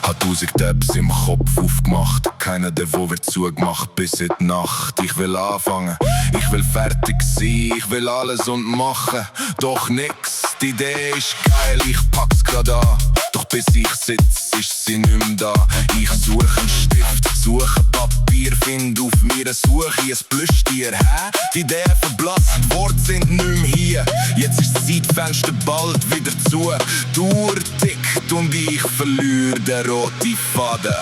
Hat 1000 Tabs im Kopf aufgemacht, keiner der wo wird zugemacht bis in die Nacht. Ich will anfangen, ich will fertig sein, ich will alles und machen, doch nix. Die Idee ist geil, ich pack's grad an, doch bis ich sitz, ist sie nicht mehr da. Ich suche einen Stift, suche Papier, find auf mir Suche ein Plüschtier. Hä? Die Idee verblasst, die Worte sind nicht mehr hier. Jetzt ist das Zeitfenster bald wieder zu. Die Uhr tickt und ich verliere den roten Faden.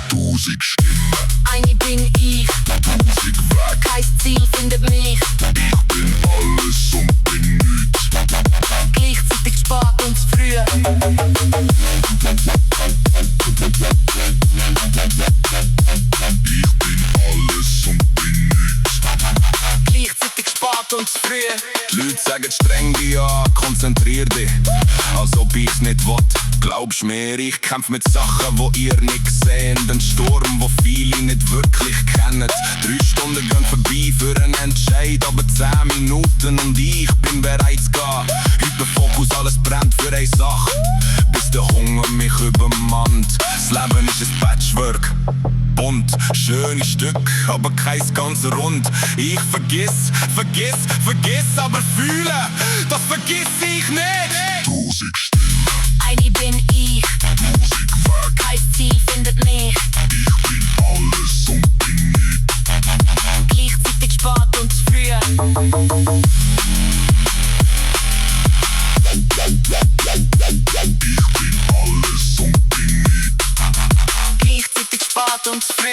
1000 Stimmen, eine bin ich, 1000 weg. kein Ziel findet mich. Ich bin alles und bin nichts. Gleichzeitig spät und zu früh. Ich bin alles und bin nichts. Gleichzeitig spät und zu früh. Die Leute sagen streng dich an, konzentrier dich, als ob ich's nicht will. Glaubst mir, ich kämpf mit Sachen, wo ihr nicht seht. Ein Sturm, wo viele nicht wirklich kennen. 3 Stunden gehen vorbei für einen Entscheid, aber 10 Minuten und ich bin bereit zu gehen. Hyperfokus, alles brennt für eine Sache, bis der Hunger mich übermannt. Das Leben ist ein Patchwork, bunt, schöne Stück, aber keins ganz rund. Ich vergiss, aber fühle, das vergiss ich nicht. 1000 Stimmen, Eine bin ich, 1000 weg. kein Ziel findet mich. Ich bin alles und bin nichts. Gleichzeitig spät und zu früh. Ich bin alles und bin nichts. Gleichzeitig spät und zu früh.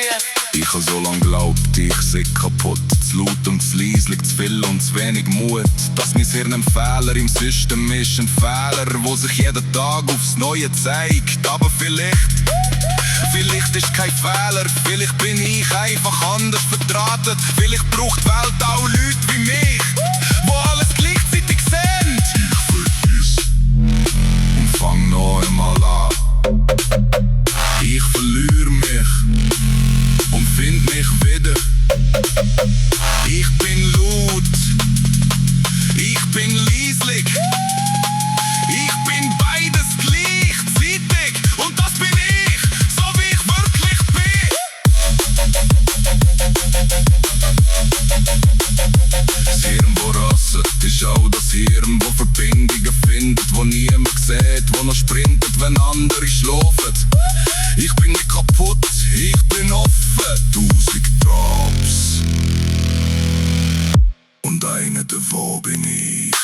Ich hab so lang glaubt, ich sei kaputt. Zu laut und zu leise, liegt zu viel und zu wenig Mut. Dass mein Hirn ein Fehler im System ist, ein Fehler, wo sich jeden Tag aufs Neue zeigt. Aber vielleicht ist kein Fehler, vielleicht bin ich einfach anders verdrahtet. Vielleicht braucht die Welt auch Leute wie mich, wo alles gleichzeitig sind. Ich vergiss und fang noch einmal an. Ich verliere mich und find mich wieder. Ich bin laut, ich bin leislich, ich bin beides gleichzeitig und das bin ich, so wie ich wirklich bin. Das Hirn, wo rasset, ist auch das Hirn, wo Verbindungen findet, wo niemand sieht, wo noch sprintet, wenn andere schlafen. Ich bin nicht kaputt, ich bin offen. 1000 Drops und einer davon bin ich.